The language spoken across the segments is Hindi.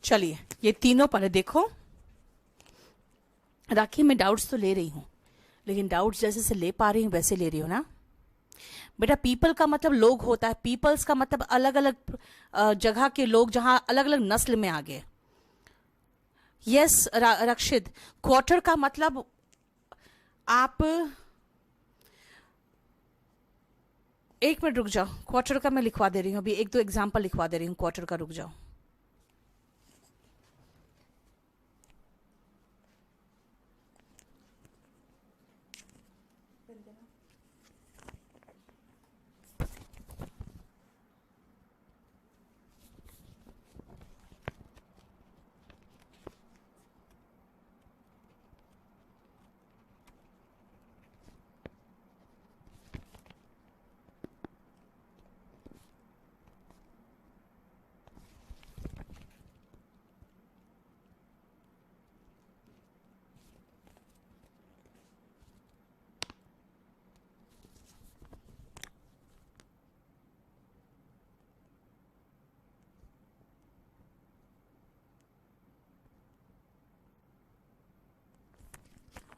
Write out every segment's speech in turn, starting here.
चलिए ये तीनों पढ़े। देखो राखी, मैं डाउट्स तो ले रही हूं, लेकिन डाउट्स जैसे से ले पा रही हूं वैसे ले रही हूं ना बेटा। पीपल का मतलब लोग होता है, पीपल्स का मतलब अलग अलग जगह के लोग, जहां अलग अलग नस्ल में आ गए। यस रक्षित, क्वार्टर का मतलब आप एक मिनट रुक जाओ, क्वार्टर का मैं लिखवा दे रही हूं अभी, एक दो एग्जांपल लिखवा दे रही हूं क्वार्टर का, रुक जाओ।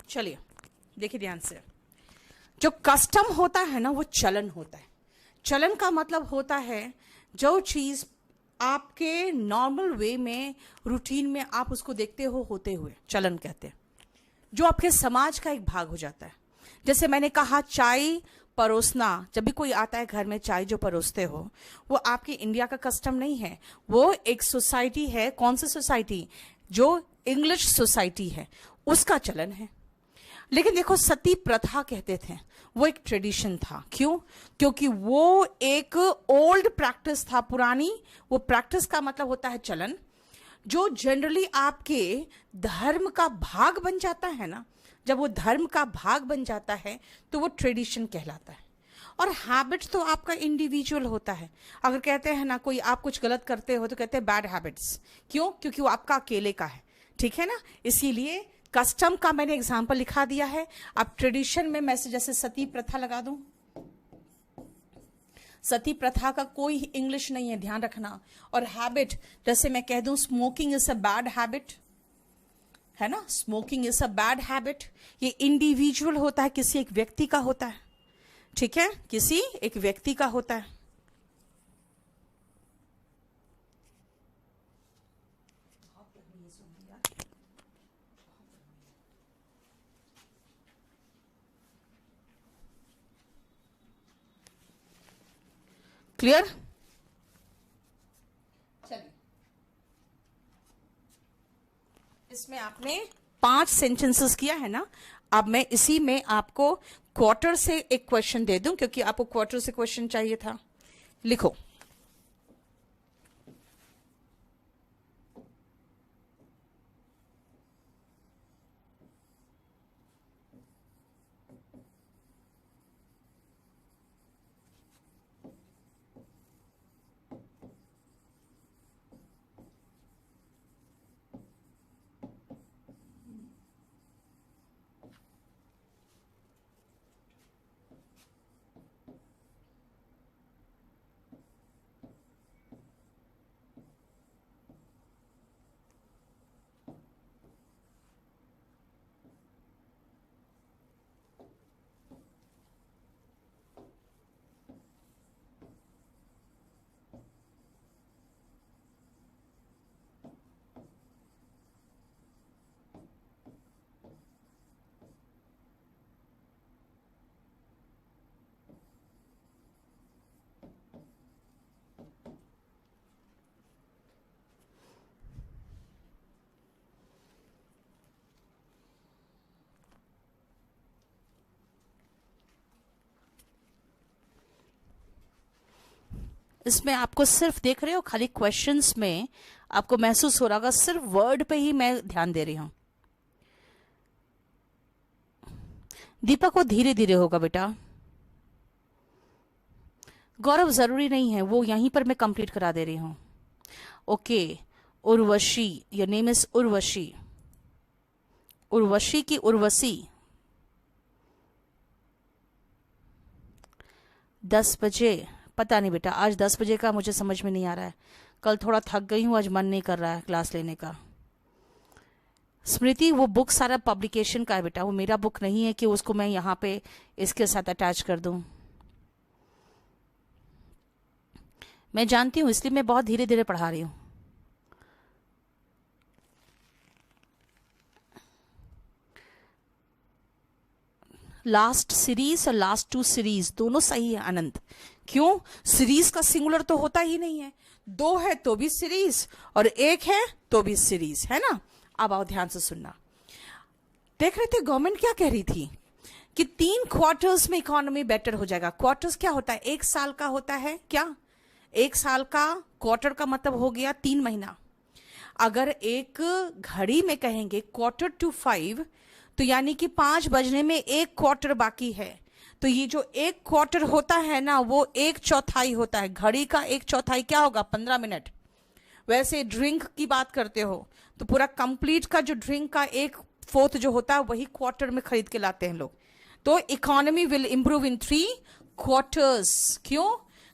चलिए देखिए ध्यान से, जो कस्टम होता है ना वो चलन होता है। चलन का मतलब होता है जो चीज आपके नॉर्मल वे में, रूटीन में आप उसको देखते हो होते हुए, चलन कहते हैं। जो आपके समाज का एक भाग हो जाता है। जैसे मैंने कहा चाय परोसना, जब भी कोई आता है घर में चाय जो परोसते हो, वो आपके इंडिया का कस्टम नहीं है, वो एक सोसाइटी है। कौन सी सोसाइटी? जो इंग्लिश सोसाइटी है उसका चलन है। लेकिन देखो सती प्रथा कहते थे, वो एक ट्रेडिशन था। क्यों? क्योंकि वो एक ओल्ड प्रैक्टिस था, पुरानी। वो प्रैक्टिस का मतलब होता है चलन, जो जनरली आपके धर्म का भाग बन जाता है ना। जब वो धर्म का भाग बन जाता है तो वो ट्रेडिशन कहलाता है। और हैबिट तो आपका इंडिविजुअल होता है। अगर कहते हैं ना कोई आप कुछ गलत करते हो तो कहते हैं बैड हैबिट्स। क्यों? क्योंकि वो आपका अकेले का है, ठीक है ना। इसीलिए कस्टम का मैंने एग्जाम्पल लिखा दिया है। अब ट्रेडिशन में मैं जैसे सती प्रथा लगा दूं, सती प्रथा का कोई इंग्लिश नहीं है, ध्यान रखना। और हैबिट, जैसे मैं कह दूं smoking is a bad habit, है ना, smoking is a bad habit. ये इंडिविजुअल होता है, किसी एक व्यक्ति का होता है, ठीक है, किसी एक व्यक्ति का होता है। क्लियर? चलिए, इसमें आपने 5 सेंटेंसेस किया है ना। अब मैं इसी में आपको क्वार्टर से एक क्वेश्चन दे दूं, क्योंकि आपको क्वार्टर से क्वेश्चन चाहिए था। लिखो, इसमें आपको सिर्फ देख रहे हो खाली क्वेश्चंस में आपको महसूस हो रहा होगा सिर्फ वर्ड पे ही मैं ध्यान दे रही हूं। दीपक को धीरे धीरे होगा बेटा। गौरव जरूरी नहीं है, वो यहीं पर मैं कंप्लीट करा दे रही हूं। Okay, Urvashi, your name is Urvashi. Urvashi की उर्वशी। 10 बजे, पता नहीं बेटा, आज 10 बजे का मुझे समझ में नहीं आ रहा है। कल थोड़ा थक गई हूँ, आज मन नहीं कर रहा है क्लास लेने का। स्मृति, वो बुक सारा पब्लिकेशन का है बेटा, वो मेरा बुक नहीं है कि उसको मैं यहाँ पे इसके साथ अटैच कर दूँ। मैं जानती हूँ, इसलिए मैं बहुत धीरे धीरे पढ़ा रही हूँ। लास्ट सीरीज और लास्ट 2 सीरीज दोनों सही है अनंत। क्यों? सीरीज का सिंगुलर तो होता ही नहीं है, 2 है तो भी सीरीज और 1 है तो भी सीरीज, है ना। अब आओ ध्यान से सुनना। देख रहे थे गवर्नमेंट क्या कह रही थी कि 3 क्वार्टर्स में इकोनॉमी बेटर हो जाएगा। क्वार्टर्स क्या होता है? 1 साल का होता है क्या? 1 साल का क्वार्टर का मतलब हो गया 3 महीना। अगर एक घड़ी में कहेंगे क्वार्टर टू 5, तो यानी कि 5 बजने में 1 क्वार्टर बाकी है। तो ये जो 1 क्वार्टर होता है ना, वो 1/4 होता है। घड़ी का 1/4 क्या होगा? 15 मिनट। वैसे ड्रिंक की बात करते हो तो पूरा कंप्लीट का जो ड्रिंक का 1/4 जो होता है वही क्वार्टर में खरीद के लाते हैं लोग। तो economy will improve in 3 quarters. क्यों?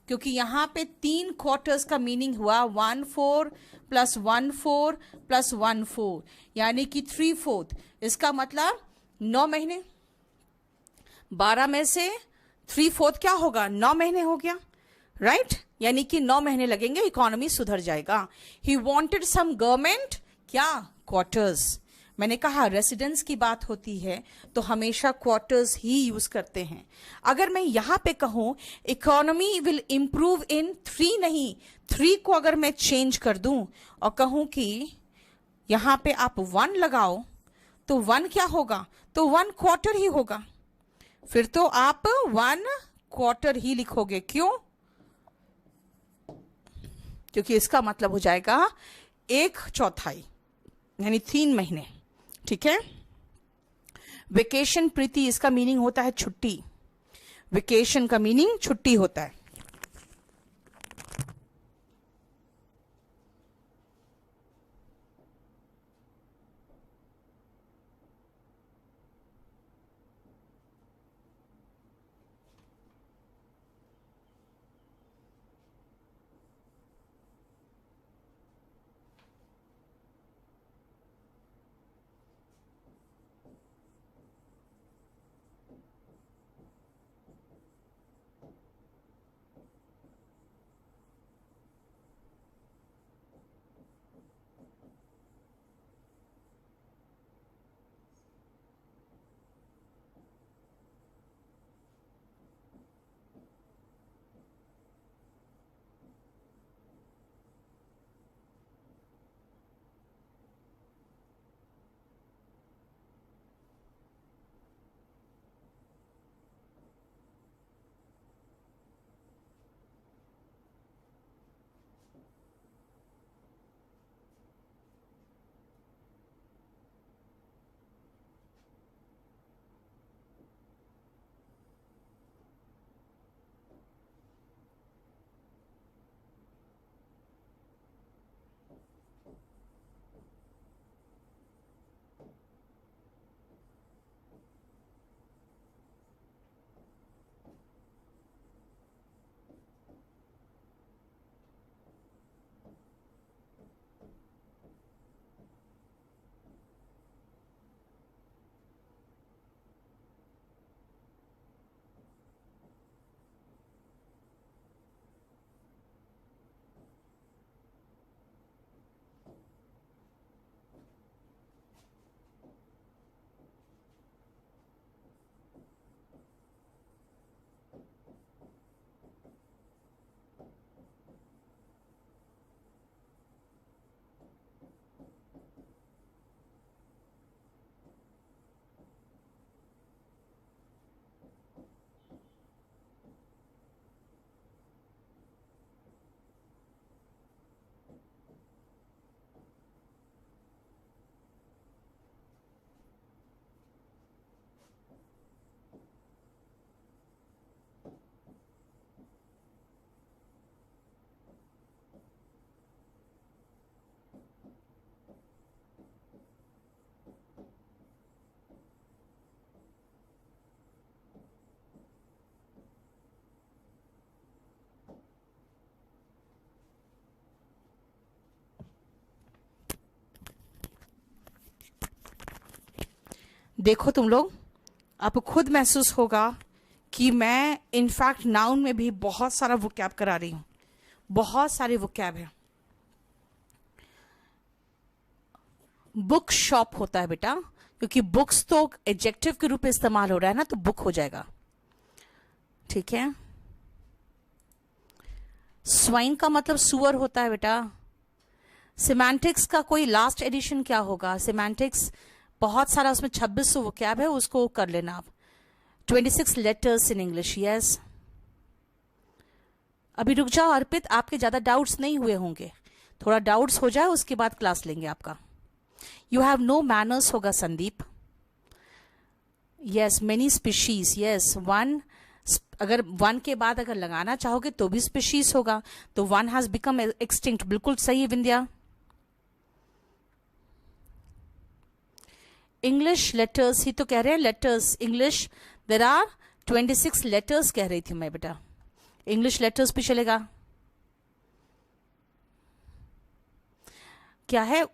क्योंकि यहाँ पे 3 क्वार्टर्स का मीनिंग हुआ 1/4 + 1/4 + 1/4, यानी कि 3/4। इसका मतलब 9 महीने। 12 में से 3/4 क्या होगा? 9 महीने हो गया, राइट? यानी कि 9 महीने लगेंगे, इकोनॉमी सुधर जाएगा। ही वॉन्टेड सम गवर्नमेंट क्या? क्वार्टर्स। मैंने कहा रेसिडेंस की बात होती है तो हमेशा क्वार्टर्स ही यूज करते हैं। अगर मैं यहां पे कहूं इकोनॉमी विल इंप्रूव इन 3 नहीं, 3 को अगर मैं चेंज कर दूं और कहूं कि यहां पे आप 1 लगाओ, तो 1 क्या होगा? तो 1 क्वार्टर ही होगा। फिर तो आप 1 क्वार्टर ही लिखोगे। क्यों? क्योंकि इसका मतलब हो जाएगा 1/4, यानी 3 महीने। ठीक है। वेकेशन प्रीति, इसका मीनिंग होता है छुट्टी। वेकेशन का मीनिंग छुट्टी होता है। देखो तुम लोग, आपको खुद महसूस होगा कि मैं इनफैक्ट नाउन में भी बहुत सारा वोकैब करा रही हूँ, बहुत सारे वोकैब है। बुक शॉप होता है बेटा, क्योंकि बुक्स तो एडजेक्टिव के रूप में इस्तेमाल हो रहा है ना, तो बुक हो जाएगा, ठीक है। स्वाइन का मतलब सुअर होता है बेटा। सिमेंटिक्स का कोई लास्ट एडिशन क्या होगा? सिमेंटिक्स बहुत सारा, उसमें 2600 वोकैब है, उसको कर लेना आप। 26 लेटर्स इन इंग्लिश, यस। अभी रुक जाओ अर्पित, आपके ज्यादा डाउट्स नहीं हुए होंगे, थोड़ा डाउट्स हो जाए उसके बाद क्लास लेंगे आपका। यू हैव नो मैनर्स होगा Sandeep. Yes, many species, yes. One, अगर वन के बाद अगर लगाना चाहोगे तो भी स्पीशीज होगा, तो वन हैज बिकम एक्सटिंक्ट, बिल्कुल सही विंध्या। इंग्लिश लेटर्स ही तो कह रहे हैं, letters English, there are 26 letters कह रही थी मैं बेटा, इंग्लिश लेटर्स भी चलेगा। क्या है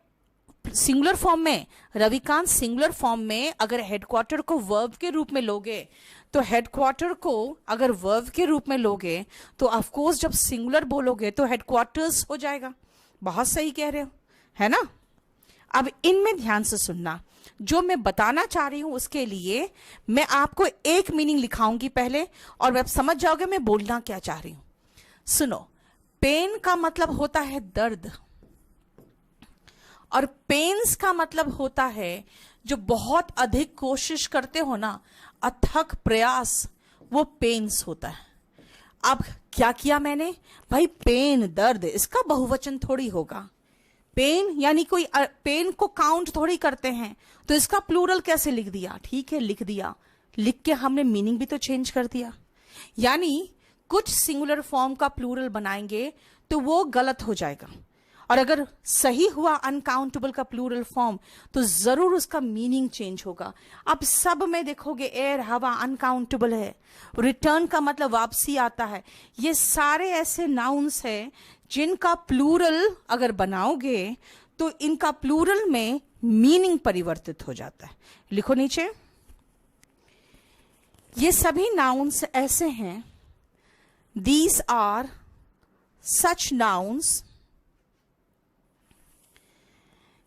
सिंगुलर फॉर्म में? रविकांत, सिंगुलर फॉर्म में अगर हेडक्वार्टर को वर्ब के रूप में लोगे, तो हेडक्वार्टर को अगर वर्ब के रूप में लोगे तो ऑफ कोर्स जब सिंगुलर बोलोगे तो हेडक्वार्टर्स हो जाएगा। बहुत सही कह रहे हो, है ना। अब इनमें ध्यान से सुनना, जो मैं बताना चाह रही हूं उसके लिए मैं आपको एक मीनिंग लिखाऊंगी पहले, और आप समझ जाओगे मैं बोलना क्या चाह रही हूं। सुनो, पेन का मतलब होता है दर्द, और पेन्स का मतलब होता है जो बहुत अधिक कोशिश करते हो ना, अथक प्रयास, वो पेन्स होता है। अब क्या किया मैंने भाई, पेन दर्द, इसका बहुवचन थोड़ी होगा। पेन यानी कोई पेन को काउंट थोड़ी करते हैं, तो इसका प्लूरल कैसे लिख दिया? ठीक है लिख दिया, लिख के हमने मीनिंग भी तो चेंज कर दिया। यानी कुछ सिंगुलर फॉर्म का प्लूरल बनाएंगे तो वो गलत हो जाएगा, और अगर सही हुआ अनकाउंटेबल का प्लूरल फॉर्म तो जरूर उसका मीनिंग चेंज होगा। अब सब में देखोगे एयर, हवा अनकाउंटेबल है, रिटर्न का मतलब वापसी आता है। ये सारे ऐसे नाउन्स हैं जिनका प्लूरल अगर बनाओगे तो इनका प्लूरल में मीनिंग परिवर्तित हो जाता है। लिखो नीचे, ये सभी नाउन्स ऐसे हैं, दीज आर सच नाउन्स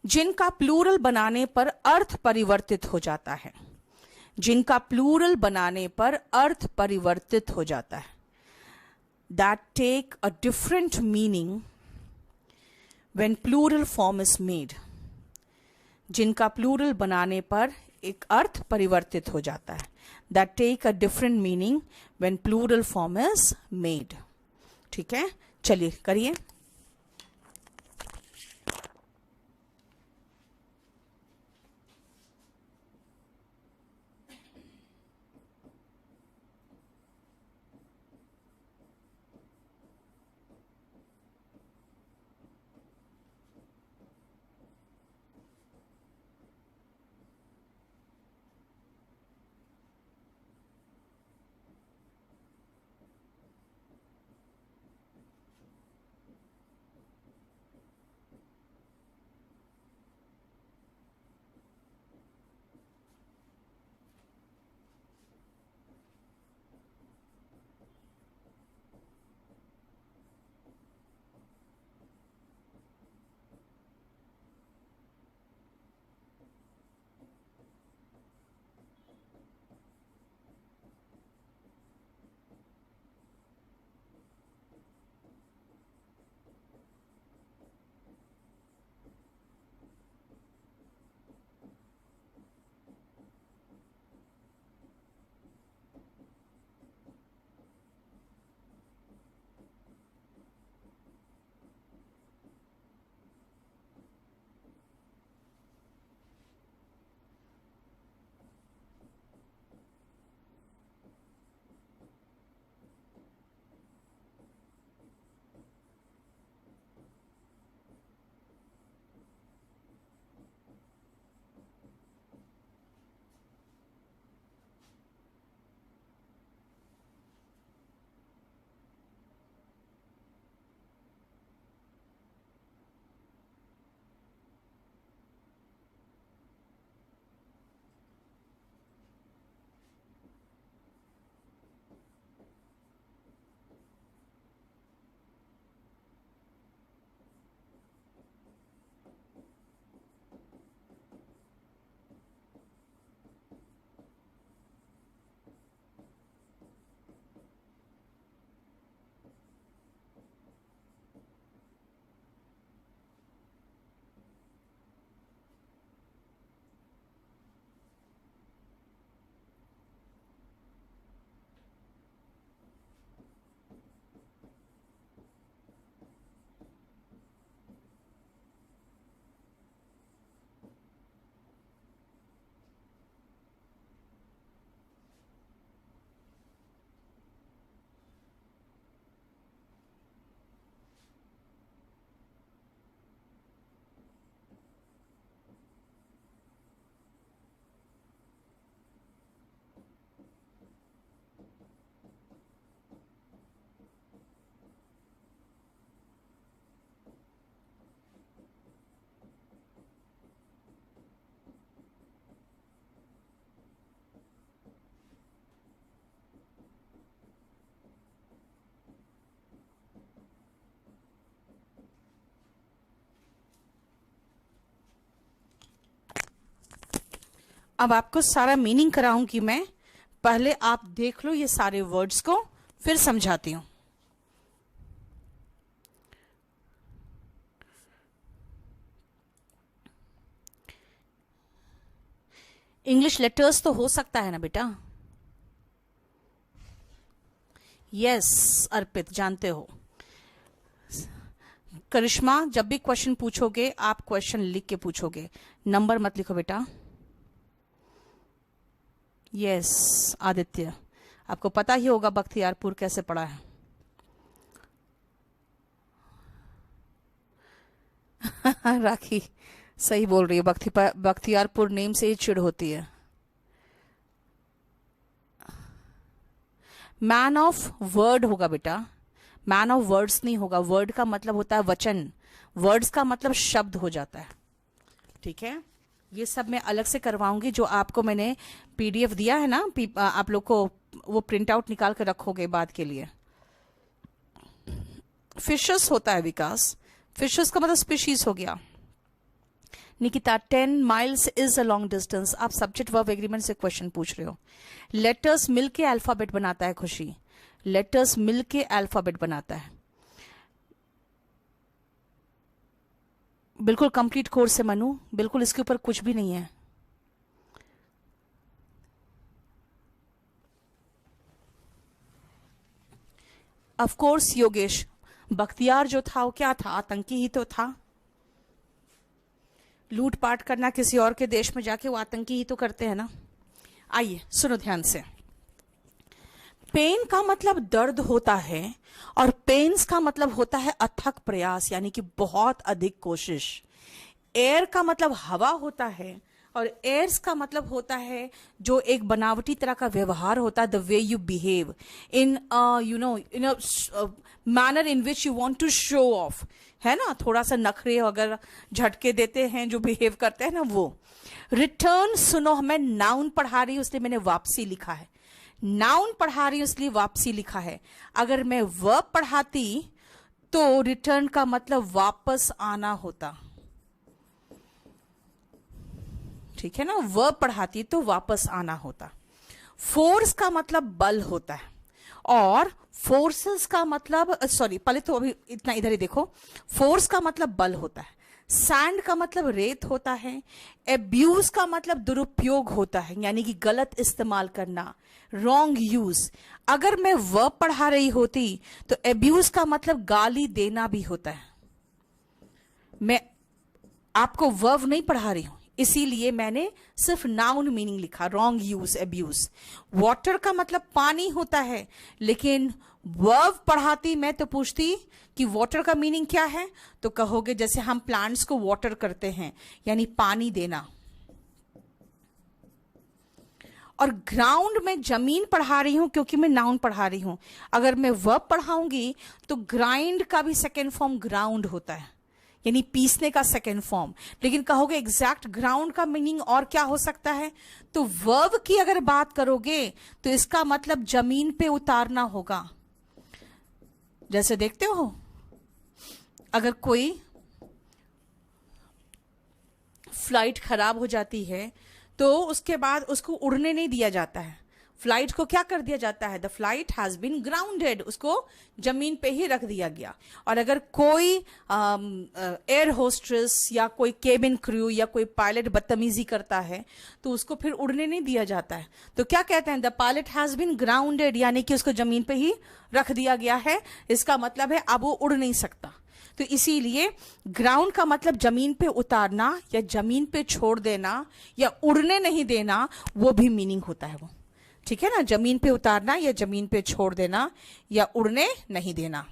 जिनका प्लूरल बनाने पर अर्थ परिवर्तित हो जाता है, जिनका प्लूरल बनाने पर अर्थ परिवर्तित हो जाता है, that take a different meaning when plural form is made, जिनका प्लूरल बनाने पर एक अर्थ परिवर्तित हो जाता है, that take a different meaning when plural form is made। ठीक है, चलिए करिए। अब आपको सारा मीनिंग कराऊंगी मैं, पहले आप देख लो ये सारे वर्ड्स को, फिर समझाती हूं। इंग्लिश लेटर्स तो हो सकता है ना बेटा? यस अर्पित, जानते हो। करिश्मा, जब भी क्वेश्चन पूछोगे आप क्वेश्चन लिख के पूछोगे, नंबर मत लिखो बेटा। यस आदित्य, आपको पता ही होगा बख्तियारपुर कैसे पड़ा है। राखी सही बोल रही है, बख्तियारपुर नेम से ही चिढ़ होती है। मैन ऑफ वर्ड होगा बेटा, मैन ऑफ वर्ड्स नहीं होगा। वर्ड का मतलब होता है वचन, वर्ड्स का मतलब शब्द हो जाता है। ठीक है, ये सब मैं अलग से करवाऊंगी। जो आपको मैंने पीडीएफ दिया है ना, आप लोग को वो प्रिंट आउट निकाल कर रखोगे बाद के लिए। फिशेस होता है विकास, फिशेस का मतलब स्पीशीज हो गया। Nikita, 10 miles is a long distance. आप सब्जेक्ट वर्ब एग्रीमेंट से क्वेश्चन पूछ रहे हो। लेटर्स मिलके अल्फाबेट बनाता है खुशी, लेटर्स मिलके अल्फाबेट बनाता है। बिल्कुल कंप्लीट कोर्स है मनु, बिल्कुल इसके ऊपर कुछ भी नहीं है। ऑफ कोर्स योगेश, बख्तियार जो था वो क्या था? आतंकी ही तो था। लूटपाट करना किसी और के देश में जाके, वो आतंकी ही तो करते हैं ना। आइए सुनो ध्यान से। पेन का मतलब दर्द होता है, और पेन्स का मतलब होता है अथक प्रयास, यानी कि बहुत अधिक कोशिश। एयर का मतलब हवा होता है, और एयर्स का मतलब होता है जो एक बनावटी तरह का व्यवहार होता है, the way you behave in in a manner in which you want to show off, है ना। थोड़ा सा नखरे अगर झटके देते हैं, जो बिहेव करते हैं ना वो। रिटर्न, सुनो, मैं नाउन पढ़ा रही हूं इसलिए मैंने वापसी लिखा है। नाउन पढ़ा रही हूं इसलिए वापसी लिखा है। अगर मैं वर्ब पढ़ाती तो रिटर्न का मतलब वापस आना होता। ठीक है ना, वर्ब पढ़ाती तो वापस आना होता। फोर्स का मतलब बल होता है, और फोर्सेस का मतलब, सॉरी पहले तो अभी इतना इधर ही देखो। फोर्स का मतलब बल होता है, सैंड का मतलब रेत होता है, एब्यूज का मतलब दुरुपयोग होता है, यानी कि गलत इस्तेमाल करना, रॉन्ग यूज। अगर मैं वर्ब पढ़ा रही होती तो एब्यूज का मतलब गाली देना भी होता है। मैं आपको वर्ब नहीं पढ़ा रही हूं, इसीलिए मैंने सिर्फ नाउन मीनिंग लिखा, रॉन्ग यूज, एब्यूज। वाटर का मतलब पानी होता है, लेकिन वर्ब पढ़ाती मैं तो पूछती कि वाटर का मीनिंग क्या है, तो कहोगे जैसे हम प्लांट्स को वाटर करते हैं, यानी पानी देना। और ग्राउंड में जमीन पढ़ा रही हूं क्योंकि मैं नाउन पढ़ा रही हूं। अगर मैं वर्ब पढ़ाऊंगी तो ग्राइंड का भी सेकेंड फॉर्म ग्राउंड होता है, यानी पीसने का सेकेंड फॉर्म। लेकिन कहोगे एग्जैक्ट ग्राउंड का मीनिंग और क्या हो सकता है, तो वर्ब की अगर बात करोगे तो इसका मतलब जमीन पे उतारना होगा। जैसे देखते हो, अगर कोई फ्लाइट खराब हो जाती है तो उसके बाद उसको उड़ने नहीं दिया जाता है, फ्लाइट को क्या कर दिया जाता है, the flight has been grounded, उसको जमीन पे ही रख दिया गया। और अगर कोई एयर होस्ट्रेस या कोई केबिन क्रू या कोई पायलट बदतमीजी करता है तो उसको फिर उड़ने नहीं दिया जाता है, तो क्या कहते हैं, the pilot has been grounded, यानी कि उसको जमीन पे ही रख दिया गया है। इसका मतलब है अब वो उड़ नहीं सकता। तो इसीलिए ग्राउंड का मतलब जमीन पे उतारना या जमीन पे छोड़ देना या उड़ने नहीं देना, वो भी मीनिंग होता है वो। ठीक है ना, जमीन पे उतारना या जमीन पे छोड़ देना या उड़ने नहीं देना।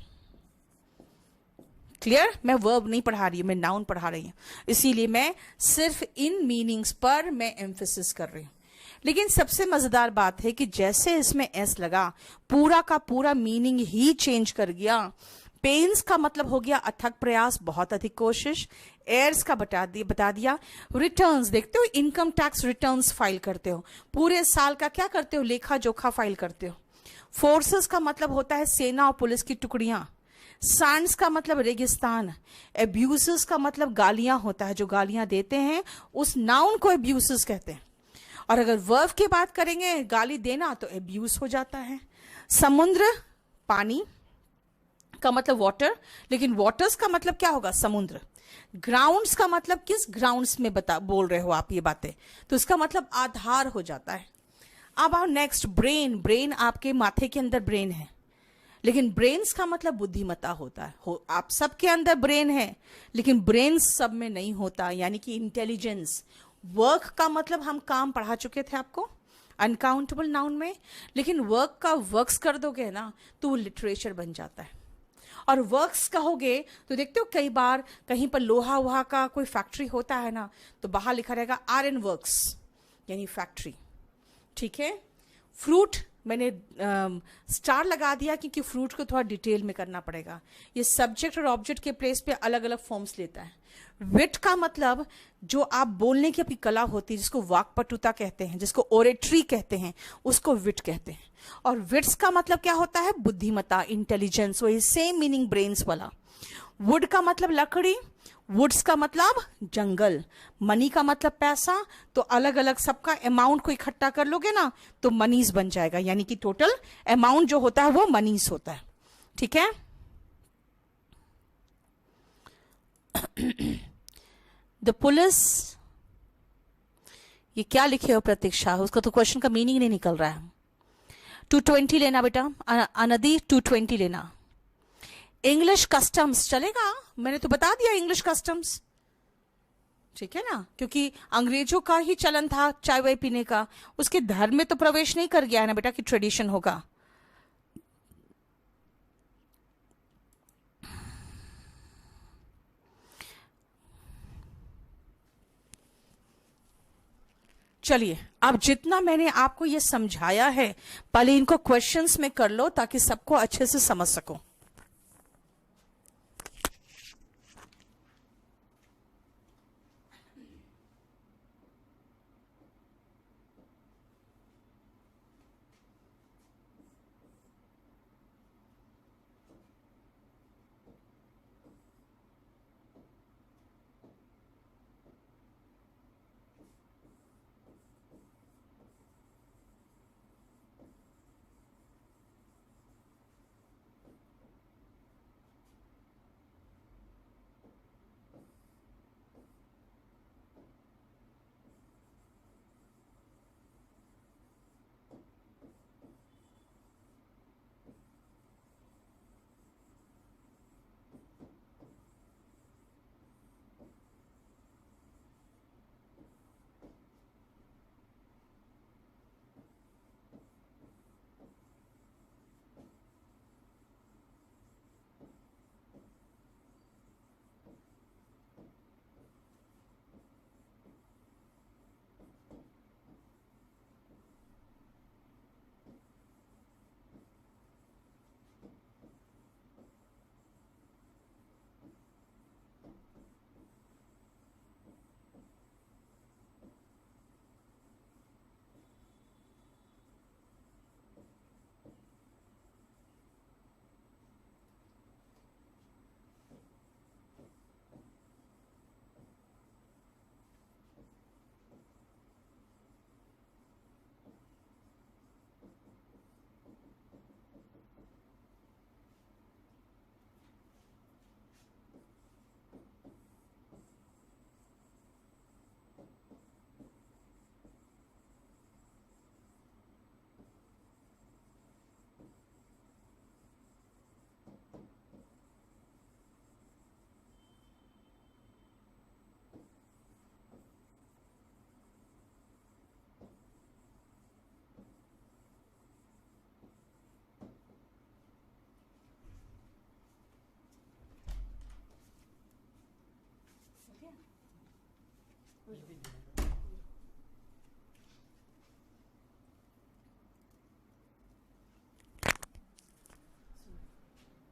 क्लियर? मैं वर्ब नहीं पढ़ा रही हूं, मैं नाउन पढ़ा रही हूं, इसीलिए मैं सिर्फ इन मीनिंग्स पर मैं एम्फेसिस कर रही हूं। लेकिन सबसे मजेदार बात है कि जैसे इसमें एस लगा, पूरा का पूरा मीनिंग ही चेंज कर गया। पेन्स का मतलब हो गया अथक प्रयास, बहुत अधिक कोशिश। एयर्स का बता दिया। रिटर्न्स, देखते हो इनकम टैक्स रिटर्न्स फाइल करते हो, पूरे साल का क्या करते हो, लेखा जोखा फाइल करते हो। फोर्सेस का मतलब होता है सेना और पुलिस की टुकड़ियां। सैंड्स का मतलब रेगिस्तान। एब्यूसेस का मतलब गालियां होता है, जो गालियां देते हैं उस नाउन को एब्यूसेस कहते हैं। और अगर वर्ब की बात करेंगे, गाली देना, तो एब्यूज हो जाता है। समुद्र, पानी का मतलब वाटर, लेकिन वाटर्स का मतलब क्या होगा? समुद्र। ग्राउंड्स का मतलब किस ग्राउंड्स में बोल रहे हो आप ये बातें, तो इसका मतलब आधार हो जाता है। अब आओ नेक्स्ट, ब्रेन। ब्रेन आपके माथे के अंदर ब्रेन है, लेकिन ब्रेन्स का मतलब बुद्धिमत्ता होता है। आप सबके अंदर ब्रेन है, लेकिन ब्रेन सब में नहीं होता, यानी कि इंटेलिजेंस। वर्क का मतलब हम काम पढ़ा चुके थे आपको अनकाउंटेबल नाउन में, लेकिन वर्क का वर्क्स कर दोगे ना तो वो लिटरेचर बन जाता है। और वर्क्स कहोगे तो देखते हो कई बार कहीं पर लोहा वहा का कोई फैक्ट्री होता है ना, तो बाहर लिखा रहेगा आयरन वर्क्स, यानी फैक्ट्री। ठीक है। फ्रूट मैंने स्टार लगा दिया क्योंकि फ्रूट को थोड़ा डिटेल में करना पड़ेगा। ये सब्जेक्ट और ऑब्जेक्ट के प्लेस पे अलग अलग फॉर्म्स लेता है। विट का मतलब जो आप बोलने की अपनी कला होती है, जिसको वाक्पटुता कहते हैं, जिसको ओरेट्री कहते हैं, उसको विट कहते हैं। और विट्स का मतलब क्या होता है? बुद्धिमत्ता, इंटेलिजेंस, वही सेम मीनिंग ब्रेन्स वाला। वुड का मतलब लकड़ी, वुड्स का मतलब जंगल, मनी का मतलब पैसा। तो अलग अलग सबका अमाउंट को इकट्ठा कर लोगे ना तो मनीज बन जाएगा, यानी कि टोटल अमाउंट जो होता है वो मनीज होता है। ठीक है। द पुलिस, ये क्या लिखे हो प्रतीक्षा? उसका तो क्वेश्चन का मीनिंग नहीं निकल रहा है। 220 लेना बेटा, अनदी 220 लेना। इंग्लिश कस्टम्स चलेगा, मैंने तो बता दिया इंग्लिश कस्टम्स। ठीक है ना, क्योंकि अंग्रेजों का ही चलन था चाय वाय पीने का, उसके धर्म में तो प्रवेश नहीं कर गया है ना बेटा कि ट्रेडिशन होगा। चलिए, अब जितना मैंने आपको ये समझाया है, पहले इनको क्वेश्चंस में कर लो ताकि सबको अच्छे से समझ सको।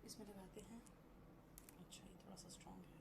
इसमें लगाते हैं। अच्छा, ये थोड़ा सा स्ट्रॉन्ग है।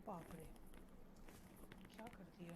बाप रे, क्या कर दिया।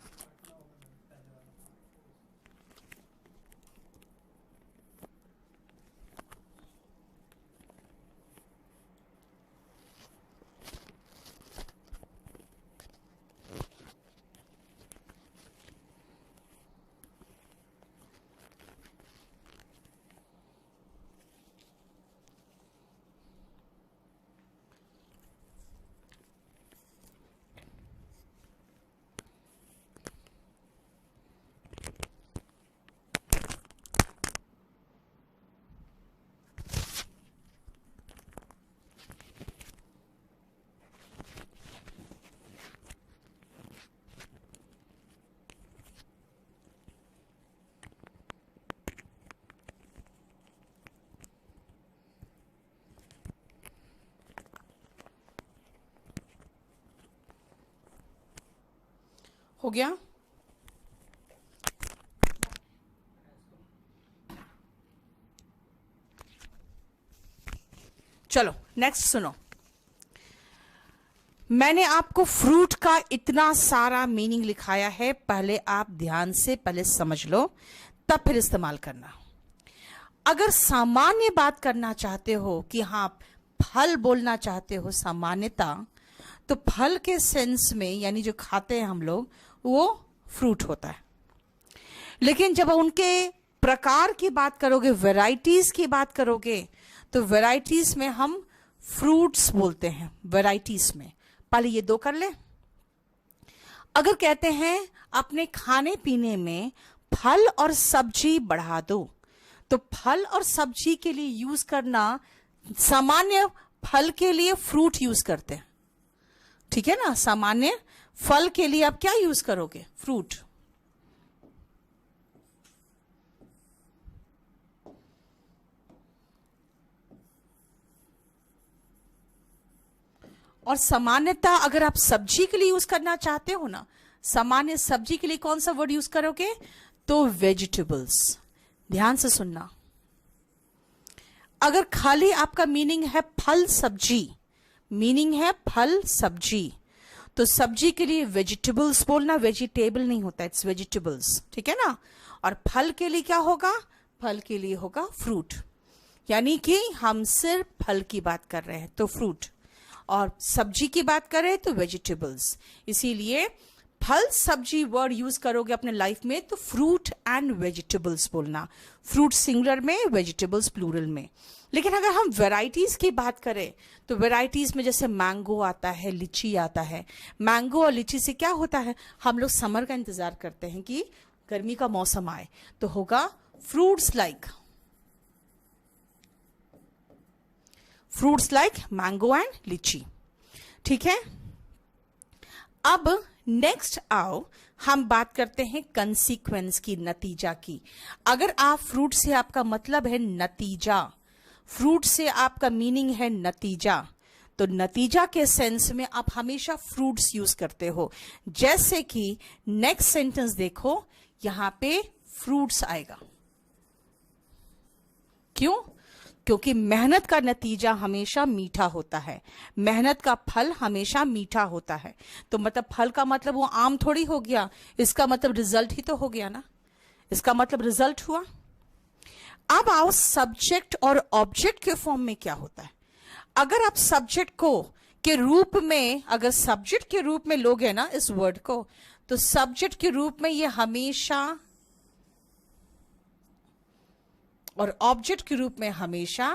हो गया। चलो नेक्स्ट सुनो। मैंने आपको फ्रूट का इतना सारा मीनिंग लिखाया है, पहले आप ध्यान से पहले समझ लो, तब फिर इस्तेमाल करना। अगर सामान्य बात करना चाहते हो कि हाँ फल बोलना चाहते हो सामान्यता, तो फल के सेंस में यानी जो खाते हैं हम लोग वो फ्रूट होता है। लेकिन जब उनके प्रकार की बात करोगे, वैरायटीज की बात करोगे, तो वैरायटीज में हम फ्रूट्स बोलते हैं। वैरायटीज में पहले ये दो कर ले। अगर कहते हैं अपने खाने पीने में फल और सब्जी बढ़ा दो, तो फल और सब्जी के लिए यूज करना, सामान्य फल के लिए फ्रूट यूज करते हैं, ठीक है ना। सामान्य फल के लिए आप क्या यूज करोगे? फ्रूट। और सामान्यता अगर आप सब्जी के लिए यूज करना चाहते हो ना, सामान्य सब्जी के लिए कौन सा वर्ड यूज करोगे? तो वेजिटेबल्स। ध्यान से सुनना। अगर खाली आपका मीनिंग है फल सब्जी, मीनिंग है फल सब्जी, तो सब्जी के लिए वेजिटेबल्स बोलना, वेजिटेबल नहीं होता, इट्स वेजिटेबल्स, ठीक है ना। और फल के लिए क्या होगा? फल के लिए होगा फ्रूट। यानी कि हम सिर्फ फल की बात कर रहे हैं तो फ्रूट, और सब्जी की बात करें तो वेजिटेबल्स। इसीलिए फल सब्जी वर्ड यूज करोगे अपने लाइफ में तो फ्रूट एंड वेजिटेबल्स बोलना, फ्रूट सिंगुलर में, वेजिटेबल्स प्लूरल में। लेकिन अगर हम वैरायटीज की बात करें तो वैरायटीज में जैसे मैंगो आता है, लीची आता है। मैंगो और लीची से क्या होता है, हम लोग समर का इंतजार करते हैं कि गर्मी का मौसम आए, तो होगा फ्रूट्स लाइक मैंगो एंड लीची, ठीक है। अब नेक्स्ट आओ हम बात करते हैं कंसीक्वेंस की, नतीजा की। अगर आप फ्रूट से आपका मतलब है नतीजा, फ्रूट से आपका मीनिंग है नतीजा, तो नतीजा के सेंस में आप हमेशा फ्रूट्स यूज करते हो। जैसे कि नेक्स्ट सेंटेंस देखो, यहां पे फ्रूट्स आएगा। क्यों? क्योंकि मेहनत का नतीजा हमेशा मीठा होता है, मेहनत का फल हमेशा मीठा होता है। तो मतलब फल का मतलब वो आम थोड़ी हो गया, इसका मतलब रिजल्ट ही तो हो गया ना, इसका मतलब रिजल्ट हुआ। अब आओ सब्जेक्ट और ऑब्जेक्ट के फॉर्म में क्या होता है। अगर आप सब्जेक्ट को के रूप में, अगर सब्जेक्ट के रूप में लोगे ना इस वर्ड को, तो सब्जेक्ट के रूप में ये हमेशा, और ऑब्जेक्ट के रूप में हमेशा,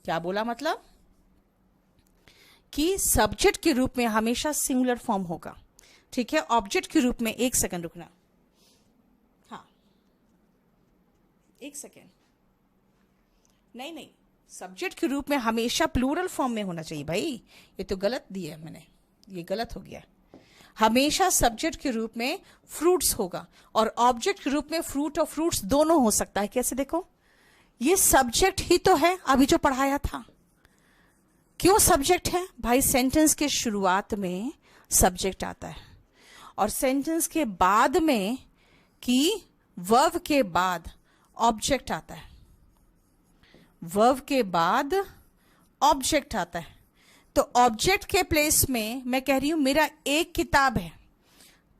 क्या बोला मतलब कि सब्जेक्ट के रूप में हमेशा सिंगुलर फॉर्म होगा, ठीक है। ऑब्जेक्ट के रूप में, एक सेकंड रुकना, हाँ एक सेकंड, नहीं, सब्जेक्ट के रूप में हमेशा प्लूरल फॉर्म में होना चाहिए भाई, ये तो गलत दिया है मैंने, ये गलत हो गया। हमेशा सब्जेक्ट के रूप में फ्रूट्स होगा, और ऑब्जेक्ट के रूप में फ्रूट और फ्रूट्स दोनों हो सकता है। कैसे? देखो, ये सब्जेक्ट ही तो है अभी जो पढ़ाया था, क्यों सब्जेक्ट है भाई? सेंटेंस के शुरुआत में सब्जेक्ट आता है और सेंटेंस के बाद में कि वर्ब के बाद ऑब्जेक्ट आता है, वर्ब के बाद ऑब्जेक्ट आता है। तो ऑब्जेक्ट के प्लेस में मैं कह रही हूं मेरा एक किताब है,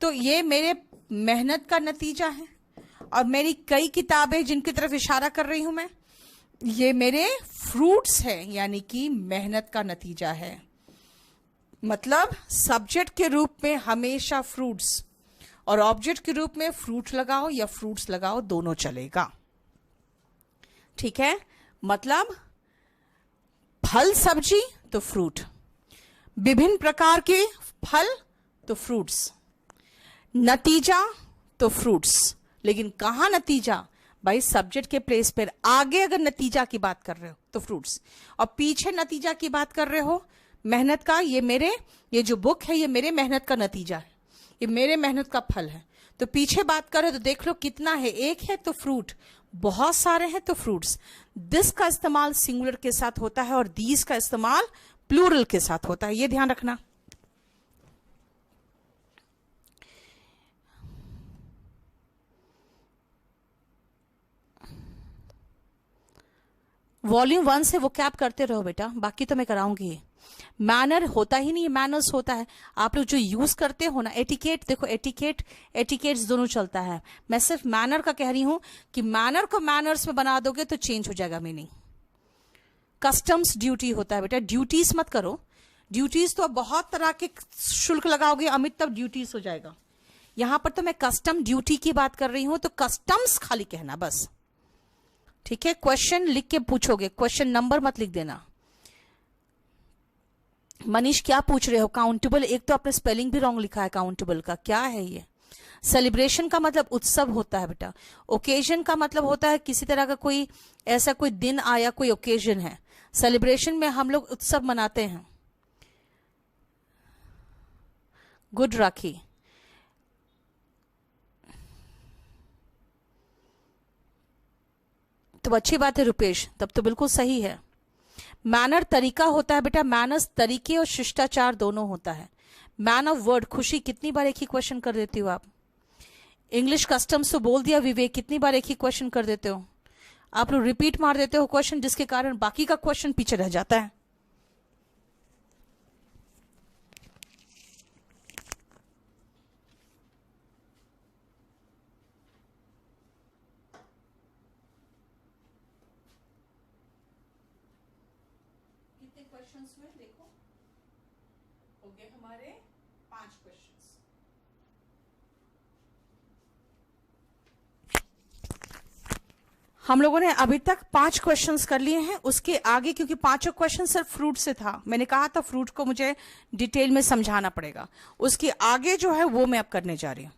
तो ये मेरे मेहनत का नतीजा है, और मेरी कई किताबें जिनकी तरफ इशारा कर रही हूं मैं, ये मेरे फ्रूट्स हैं, यानी कि मेहनत का नतीजा है। मतलब सब्जेक्ट के रूप में हमेशा फ्रूट्स और ऑब्जेक्ट के रूप में फ्रूट लगाओ या फ्रूट्स लगाओ, दोनों चलेगा। ठीक है? मतलब फल सब्जी तो फ्रूट, विभिन्न प्रकार के फल तो फ्रूट्स, नतीजा तो फ्रूट्स। लेकिन कहां नतीजा? भाई सब्जेक्ट के प्लेस पर आगे अगर नतीजा की बात कर रहे हो तो फ्रूट्स, और पीछे नतीजा की बात कर रहे हो मेहनत का, ये जो बुक है ये मेरे मेहनत का नतीजा है, ये मेरे मेहनत का फल है। तो पीछे बात करें तो देख लो कितना है, एक है तो फ्रूट, बहुत सारे हैं तो फ्रूट्स। दिस का इस्तेमाल सिंगुलर के साथ होता है और दीज का इस्तेमाल प्लूरल के साथ होता है, ये ध्यान रखना। वॉल्यूम 1 से वो कैप करते रहो बेटा, बाकी तो मैं कराऊंगी। मैनर होता ही नहीं, मैनर्स होता है। आप लोग जो यूज करते हो ना, एटिकेट, देखो एटिकेट एटिकेट्स दोनों चलता है। मैं सिर्फ मैनर का कह रही हूं कि मैनर को मैनर्स में बना दोगे तो चेंज हो जाएगा मीनिंग। कस्टम्स ड्यूटी होता है बेटा, ड्यूटीज मत करो। ड्यूटीज तो बहुत तरह के शुल्क लगाओगे अमित, तब ड्यूटीज हो जाएगा। यहां पर तो मैं कस्टम ड्यूटी की बात कर रही हूं, तो कस्टम्स खाली कहना बस। ठीक है? क्वेश्चन लिख के पूछोगे, क्वेश्चन नंबर मत लिख देना। मनीष क्या पूछ रहे हो? काउंटेबल, एक तो आपने स्पेलिंग भी रॉन्ग लिखा है काउंटेबल का, क्या है ये? सेलिब्रेशन का मतलब उत्सव होता है बेटा। ओकेजन का मतलब होता है किसी तरह का कोई ऐसा कोई दिन आया, कोई ओकेजन है। सेलिब्रेशन में हम लोग उत्सव मनाते हैं। गुड राखी। तो अच्छी बात है रुपेश, तब तो बिल्कुल सही है। मैनर तरीका होता है बेटा, मैनर्स तरीके और शिष्टाचार दोनों होता है। मैन ऑफ वर्ड, खुशी, कितनी बार एक ही क्वेश्चन कर देती हो आप? इंग्लिश कस्टम्स तो बोल दिया विवेक, कितनी बार एक ही क्वेश्चन कर देते हो आप लोग? रिपीट मार देते हो क्वेश्चन, जिसके कारण बाकी का क्वेश्चन पीछे रह जाता है। कितने क्वेश्चंस हुए देखो, हो गए हमारे 5 क्वेश्चंस। हम लोगों ने अभी तक 5 क्वेश्चंस कर लिए हैं। उसके आगे क्योंकि पांचों क्वेश्चन सिर्फ फ्रूट से था, मैंने कहा था फ्रूट को मुझे डिटेल में समझाना पड़ेगा। उसके आगे जो है वो मैं अब करने जा रही हूं।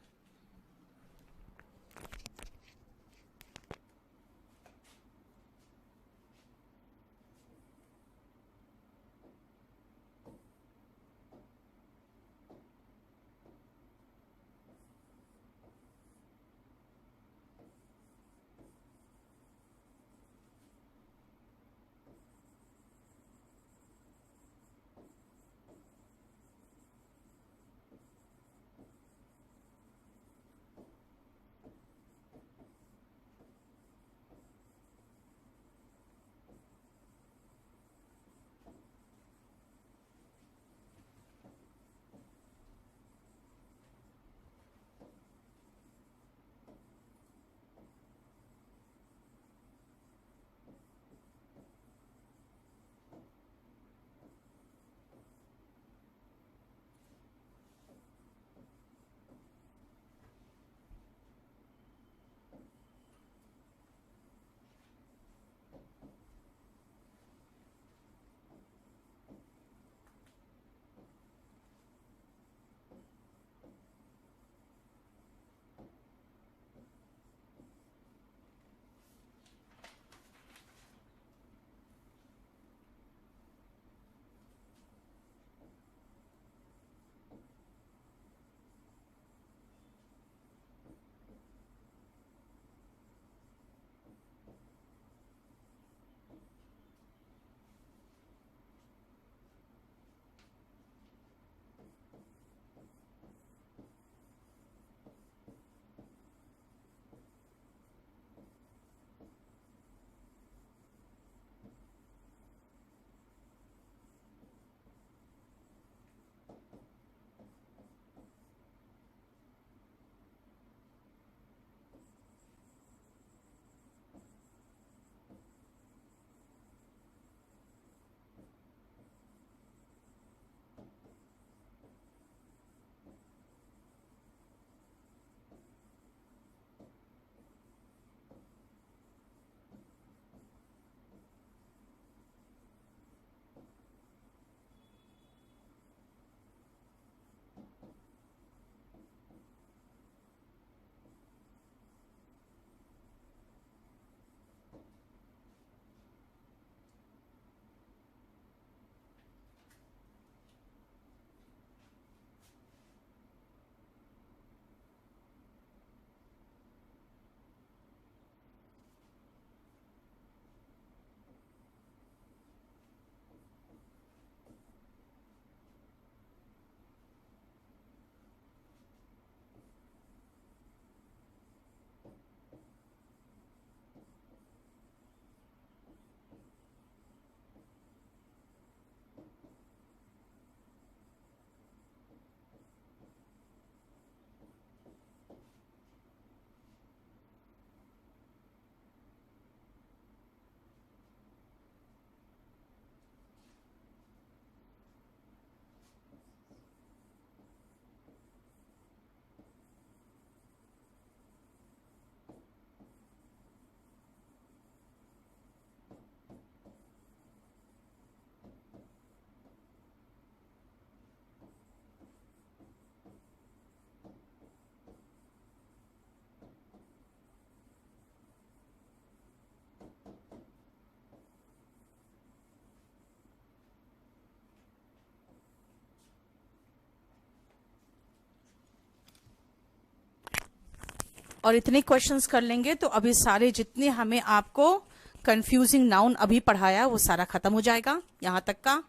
और इतने क्वेश्चंस कर लेंगे तो अभी सारे जितने हमें आपको कंफ्यूजिंग नाउन अभी पढ़ाया वो सारा खत्म हो जाएगा यहां तक का।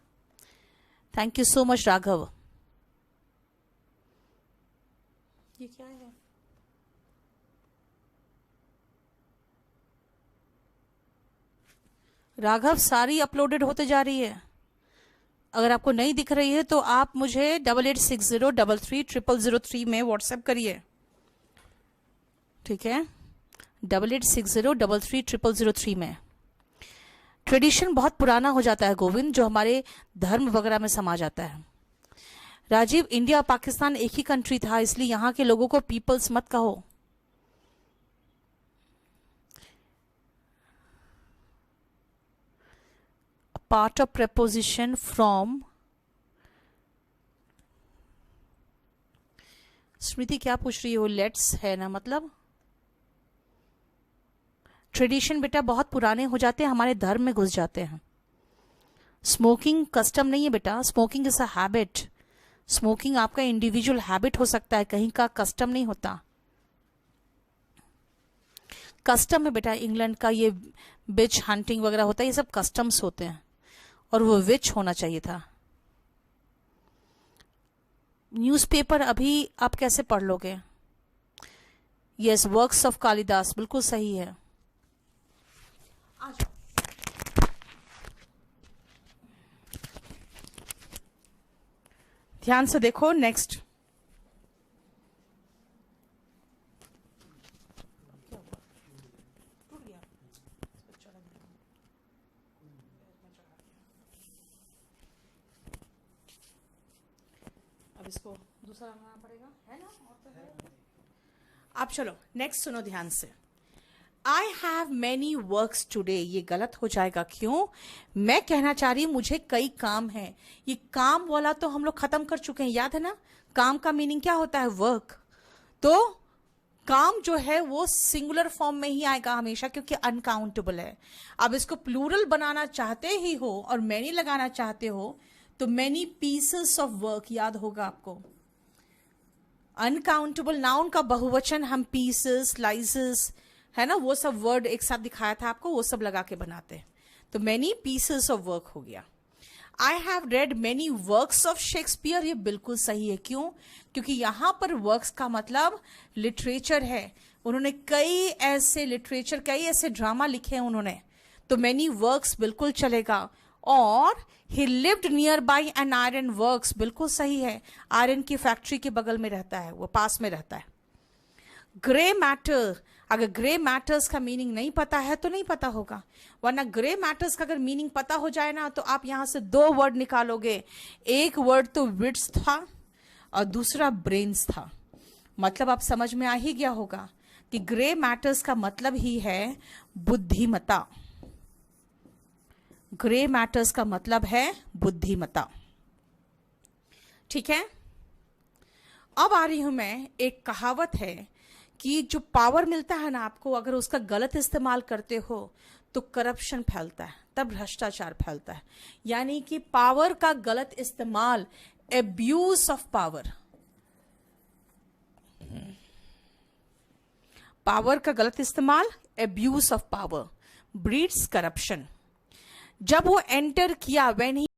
Thank you so much Raghav. ये क्या है? राघव सारी अपलोडेड होते जा रही है। अगर आपको नहीं दिख रही है तो आप मुझे 8860333003 में व्हाट्सएप करिए, ठीक है? 8860333003 में। ट्रेडिशन बहुत पुराना हो जाता है गोविंद, जो हमारे धर्म वगैरह में समा जाता है। राजीव, इंडिया और पाकिस्तान एक ही कंट्री था, इसलिए यहां के लोगों को पीपल्स मत कहो। Part of preposition from। स्मृति क्या पूछ रही हो? लेट्स है ना, मतलब ट्रेडिशन बेटा बहुत पुराने हो जाते हैं, हमारे धर्म में घुस जाते हैं। स्मोकिंग कस्टम नहीं है बेटा, smoking is a habit. Smoking आपका इंडिविजुअल हैबिट हो सकता है, कहीं का कस्टम नहीं होता। कस्टम है बेटा इंग्लैंड का, ये बिच हंटिंग वगैरह होता है, ये सब कस्टम्स होते हैं, और वो विच होना चाहिए था। न्यूज़पेपर अभी आप कैसे पढ़ लोगे? यस, वर्क्स ऑफ कालिदास, बिल्कुल सही है। ध्यान से देखो नेक्स्ट। अब इसको दूसरा रंगना पड़ेगा, है ना? और तो है। अब चलो नेक्स्ट सुनो ध्यान से। I have many works today, ये गलत हो जाएगा। क्यों? मैं कहना चाह रही हूं मुझे कई काम है। ये काम वाला तो हम लोग खत्म कर चुके हैं, याद है ना? काम का मीनिंग क्या होता है? वर्क। तो काम जो है वो सिंगुलर फॉर्म में ही आएगा हमेशा, क्योंकि अनकाउंटेबल है। अब इसको प्लूरल बनाना चाहते ही हो और मैनी लगाना चाहते हो तो मैनी पीसेस ऑफ वर्क याद होगा आपको। अनकाउंटेबल नाउन का बहुवचन हम पीसेस, स्लाइसेस, है ना, वो सब वर्ड एक साथ दिखाया था आपको, वो सब लगा के बनाते हैं। तो मैनी पीसेस ऑफ वर्क हो गया। I have read many works of Shakespeare, ये बिल्कुल सही है। क्यों? क्योंकि यहां पर वर्क्स का मतलब लिटरेचर है। उन्होंने कई ऐसे लिटरेचर, कई ऐसे ड्रामा लिखे हैं उन्होंने, तो मैनी वर्क्स बिल्कुल चलेगा। और ही lived near by an iron works, बिल्कुल सही है। आयरन की फैक्ट्री के बगल में रहता है, वो पास में रहता है। ग्रे मैटर, अगर ग्रे मैटर्स का मीनिंग नहीं पता है तो नहीं पता होगा, वरना ग्रे मैटर्स का अगर मीनिंग पता हो जाए ना तो आप यहां से दो वर्ड निकालोगे। एक वर्ड तो विट्स था और दूसरा ब्रेन्स था। मतलब आप समझ में आ ही गया होगा कि ग्रे मैटर्स का मतलब ही है बुद्धिमता। ग्रे मैटर्स का मतलब है बुद्धिमता, ठीक है? अब आ रही हूं मैं, एक कहावत है कि जो पावर मिलता है ना आपको, अगर उसका गलत इस्तेमाल करते हो तो करप्शन फैलता है, तब भ्रष्टाचार फैलता है। यानी कि पावर का गलत इस्तेमाल, एब्यूज ऑफ पावर, पावर का गलत इस्तेमाल, abuse of power breeds corruption. जब वो एंटर किया, व्हेन ही